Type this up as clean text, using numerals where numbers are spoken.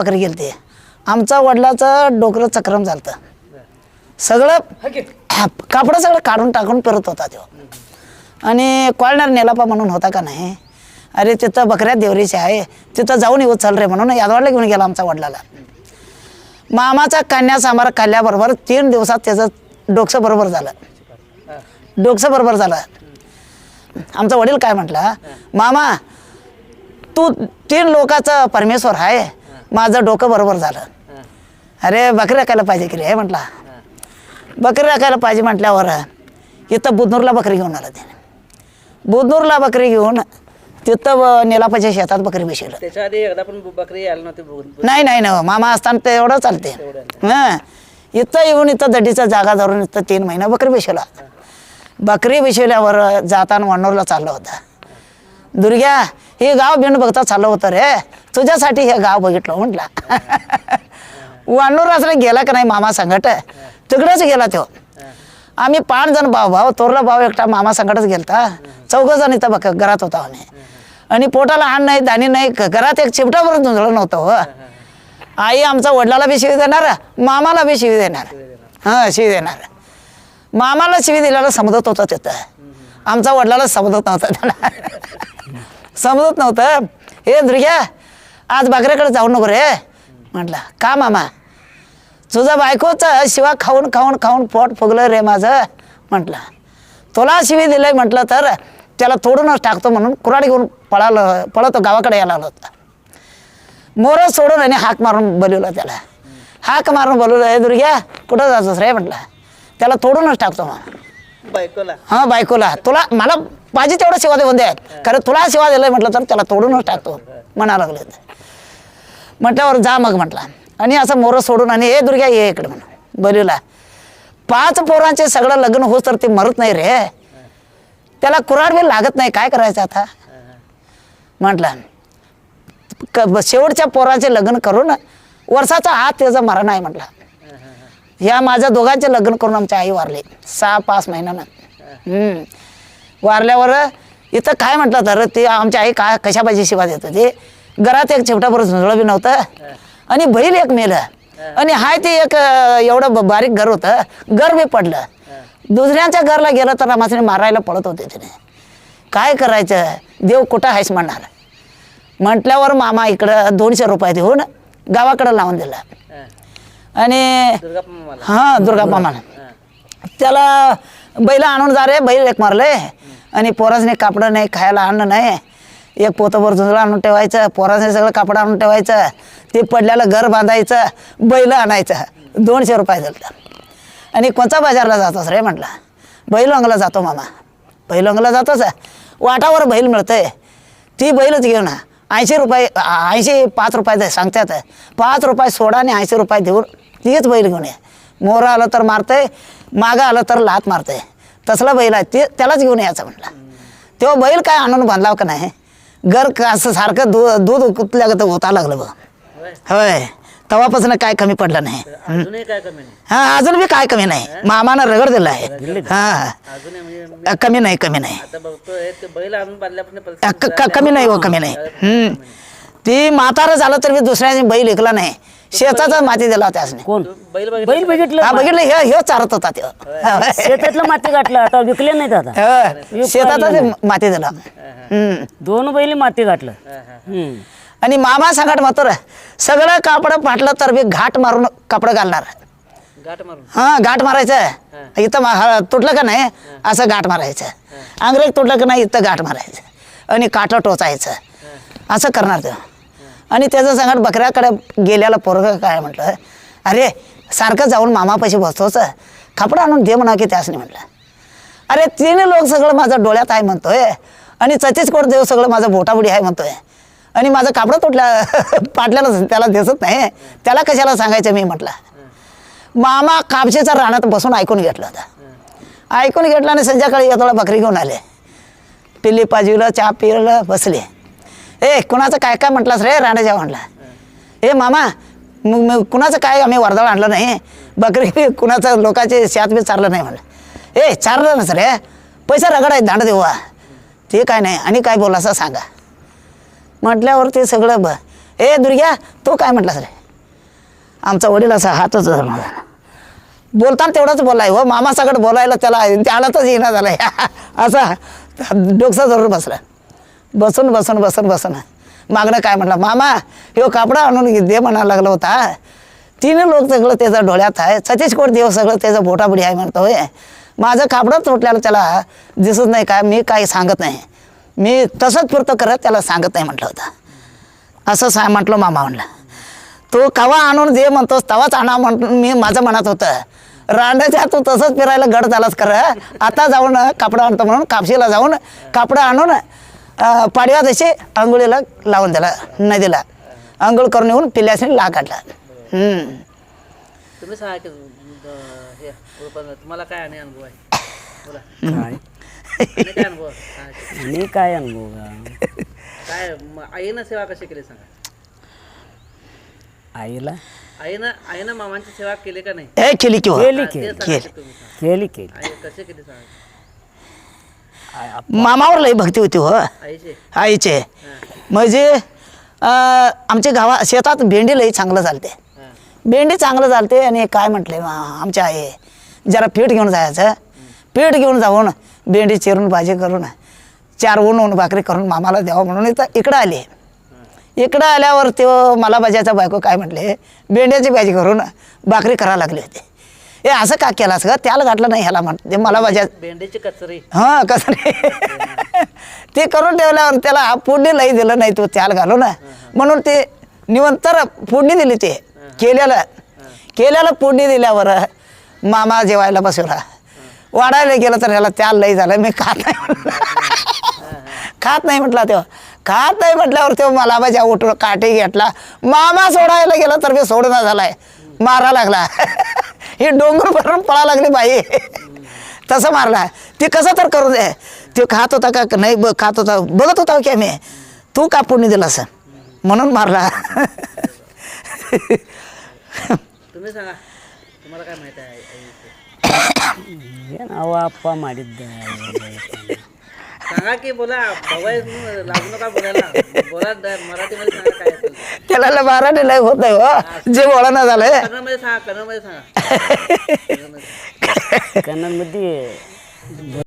बकरी गेलते. आमचा वडिलाचं डोकरं चक्रम झालं. सगळं कापड सगळं काढून टाकून फिरत होता तो. आणि कॉलणार नेलापा म्हणून होता का नाही, अरे तिथं बकऱ्या देवरीची आहे, तिथं जाऊन येऊ चल रे म्हणून यादवाडला घेऊन गेला आमचा वडिलाला. मामाचा कन्या सांबार खाल्ल्याबरोबर 3 दिवसात त्याचं डोकसं बरोबर झालं. डोकसं बरोबर झालं. आमचा वडील काय म्हटला, मामा तू 3 लोकाचा परमेश्वर आहे, माझं डोकं बरोबर झालं. अरे बकरी राखायला पाहिजे की रे म्हटला. बकरी राखायला पाहिजे म्हटल्यावर इथं बुधनूरला बकरी घेऊन आला त्याने. बुधनूरला बकरी घेऊन तिथं नेलापाच्या शेतात बकरी बसवलं. त्याच्या आधी एकदा पण बकरी आली नव्हती. नाही नाही ना मामा असताना ते एवढं चालते. हां इथं येऊन इथं दडीचा जागा धरून इथं 3 महिना बकरी बसवला. बकरी बसवल्यावर जाताना वणूरला चाललं होता. दुर्ग्या हे गाव बिंड बघता चाललं होतं रे, तुझ्यासाठी हे गाव बघितलं म्हटला. वणूर असं गेला का नाही मामा संकट, तिकडेच गेला तो. आम्ही 5 जण भाऊ तोरला भाऊ एकटा मामा संकटच गेलता. 4 जण इथं बघ घरात होता आम्ही. आणि पोटाला आण नाही दाणी नाही, घरात एक चिमटाभर झुंजलं नव्हतं. हो आई आमचा वडिलाला बी शिवी देणार, मामाला बी शिवी देणार. हां शिवी देणार. मामाला शिवी दिल्याला समजत होतं तिथं, आमचा वडिलाला समजत नव्हतं. त्याला समजत नव्हतं. हे दुर्ग्या आज बकऱ्याकडे जाऊ नको रे म्हटलं. का मामा, तुझा बायकोचं शिवा खाऊन खाऊन खाऊन पोट फुगलं रे माझं म्हटलं. तुला शिवी दिलंय म्हटलं तर त्याला तोडूनच टाकतो म्हणून कुऱ्हाड घेऊन पळतो गावाकडे यायला आला होता. मोरं सोडून आणि हाक मारून बोलवलं त्याला. हाक मारून बोलवलं, हे दुर्ग्या कुठं जातोस रे म्हटलं. त्याला तोडूनच टाकतो मग बायकोला. हां बायकोला. तुला मला पाहिजे तेवढं सेवा देऊन द्या, खरं तुला सेवा दिलंय म्हटलं तर त्याला तोडूनच टाकतो म्हणा लागले. म्हटल्यावर जा मग म्हटलं. आणि असं मोरं सोडून आणि हे दुर्ग्या ये इकडे म्हणून बोलवला. 5 पोरांचे सगळं लग्न होत तर ते मरत नाही रे, त्याला कुऱ्हाड बी लागत नाही, काय करायचं आता म्हटलं. शेवटच्या पोरांचे लग्न करून वर्षाचा हात त्याचा मरण आहे म्हटलं. ह्या माझ्या दोघांचे लग्न करून आमच्या आई वारली 6-5 महिन्यानं. वारल्यावर इथं काय म्हटलं तर ती आमची आई काय कशा पाहिजे शिवा देत होती. घरात एक चिमटाभर झुंजळं बी नव्हतं आणि बैल एक मेलं. आणि हाय ते एक एवढं बारीक घर होतं, घर बी पडलं. दुसऱ्यांच्या घरला गेलं तर आम्हाला मारायला पळत होते तिने. काय करायचं, देव कुठं आहेस म्हणणार. म्हटल्यावर मामा इकडं 200 रुपये देऊन गावाकडं लावून दिला. आणि हां दुर्गा मामाला त्याला बैल आणून जा रे, बैल एक मारले. आणि पोरासने कापडं नाही, खायला अन्न नाही, एक पोतभर झुंजळं आणून ठेवायचं, पोरासने सगळं कापड आणून ठेवायचं, ते पडल्याला घर बांधायचं, बैल आणायचं. 200 रुपये दिलं. आणि कोणता बाजारला जातोस रे म्हटलं. बैलवंगला जातो मामा. बैलवंगला जातोस, वाटावर बैल मिळतंय, ती बैलच घेऊन 80 रुपये 5 रुपये सांगतात. 5 रुपये सोडा आणि 80 रुपये देऊन तीच बैल घेऊन ये. मोरं आलं तर मारतंय, मागं आलं तर लात मारतंय, तसला बैल आहे ते, त्यालाच घेऊन यायचं म्हटलं. तो बैल काय आणून बांधलाव का नाही, घर असं सारखं दूध कुतल्यागत होता लागलं बघ. होय तेव्हापासून काय कमी पडलं नाही. हां अजून बी काय कमी नाही. मामानं रगड दिला आहे. हां कमी नाही कमी नाही, कमी नाही हो कमी नाही. ती म्हातारं झालं तर मी दुसऱ्याने बैल ऐकला नाही, शेताचा माती दिला त्यासने. कोण बैल बघितलं? हा बघितलं, हे चारत होता ते. शेतातलं माती गाठलं, आता विकले नाहीत आता. शेतातच माती दिला. 2 बैल माती गाठलं. आणि मामा सांगत मात्र सगळं कापड फाटलं तर बी घाट मारून कापड घालणार. हां घाट मारायचं. इथं तुटलं का नाही असं घाट मारायचं. अंग्रेज तुटलं का नाही इथं घाट मारायचं आणि काठं टोचायचं, असं करणार ते. आणि त्याचं सांगत बकऱ्याकडे गेल्याला पोरगं काय म्हटलं, अरे सारखं जाऊन मामापाशी बसतोच, कापड आणून दे म्हणा की त्यासने म्हटलं. अरे 3 लोक सगळं माझं डोळ्यात आहे म्हणतोय आणि 34 कोट देव सगळं माझं बोटाबुडी आहे म्हणतोय आणि माझं कापड तुटल्या पाटल्याला त्याला दिसत नाही, त्याला कशाला सांगायचं मी म्हटलं. मामा कापशीचा रानात बसून ऐकून घेतलं होतं. ऐकून घेतलं आणि संध्याकाळी येतोळा बकरी घेऊन आले. पिल्ली पाजविलं, चहा पिलं, बसले. ए कुणाचं काय काय म्हटलंस रे राणाच्या म्हटलं. ए मामा मग कुणाचं काय आम्ही वर्दळ आणलं नाही, बकरी कुणाचं लोकांचे शेत बी चारलं नाही म्हणलं. ए चारलं नस रे, पैसा रगड आहे दांड देऊ ते काय नाही आणि काय बोलायचं सांगा म्हटल्यावर ते सगळं ए दुर्ग्या तो काय म्हटलास रे आमचा वडील असा हातच धरून होता. बोलताना तेवढाच बोललाय हो मामा सगळं बोलायला त्याला तर येणं झालाय असा डोकसा धरून बसला बसून बसून बसून बसून मागणं काय म्हटलं मामा ह्यो कापडा आणून दे म्हणायला लागला होता. तिने लोक सगळं त्याच्या डोळ्यात आहे सतीश कोट देव सगळं त्याचं बोटाबुडी आहे म्हणतोय. माझं कापडं तुटल्याला त्याला दिसत नाही काय मी काही सांगत नाही मी तसंच पुरतं करत त्याला सांगत नाही म्हटलं होतं असं म्हटलं मामा म्हणलं. तो कवा आणून दे म्हणतोस तवाच आणा म्हणून मी माझं म्हणत होतं. रांडाच्या तू तसंच फिरायला गड झालाच खरं आता जाऊन कापडं आणतो म्हणून कापशीला जाऊन कापडं आणून पाडव्या तशी आंघोळीला लावून दिला नदीला आंघोळ करून येऊन पिल्याशी ला काढला. तुम्ही सांगा की हे तुम्हाला काय आणि अनुभव आहे बोला काय आणि काय अनुभव सांगा की. मी काय अनुभव का? काय आईनं सेवा कशी केली सांगा. आईला आईनं मामांची सेवा केली का नाही ए केली किंवा केली ते केली सांगा की तुम्ही सांगा. केली केली आई कशी केली सांगा. मामावर लई भक्ती होती हो आईची आईचे म्हणजे आमच्या शेतात भेंडी लई चांगलं चालते भेंडी चांगलं चालते आणि काय म्हटले आमच्या आई जरा पीठ घेऊन जायचं पीठ घेऊन जाऊन भेंडी चिरून भाजी करून 4 ऊन भाकरी करून मामाला द्यावं म्हणून इकडं आली. इकडं आल्यावर ते मला बाजाचा बायको काय म्हटले भेंड्याची भाजी करून भाकरी करायला लागली होती. हे असं का केलास का त्याला गाठलं नाही ह्याला म्हणते मला बाजा भेंडीची कचरी हां कसं नाही ते करून ठेवल्यावर त्याला फोडणी लई दिलं नाही तो त्याला घालू ना म्हणून ते निवंतर फोडणी दिली ते केल्याला फोडणी दिल्यावर मामा जेवायला बसवला वाढायला गेलं तर ह्याला त्याला लई झालं मी खात नाही खात नाही म्हटला तेव्हा खात नाही म्हटल्यावर तेव्हा मला माझ्या उठून काठी घेतला मामा सोडायला गेला तर मी सोडणं झालाय मारा लागला ही डोंगर भरून पळा लागली बाई तसं मारला ते कसं तर करू दे ते खात होता का नाही खात होता बघत होता की मी तू का पुण्य दिला असं म्हणून मारला. तुम्ही सांगा तुम्हाला काय माहिती आहे आईविषयी. ಏನು ಅವ ಅಪ್ಪ ಮಾಡಿದ್ದ सांगा की बोला बघाय लागू नका बोलायला बोला मराठीमध्ये सांगा काय असेल ते. त्याला मराठी लय होत नाही हो जे वळण झालंय कन्नडमध्ये सांगा कन्नडमध्ये सांगा ಕನ್ನಡमध्ये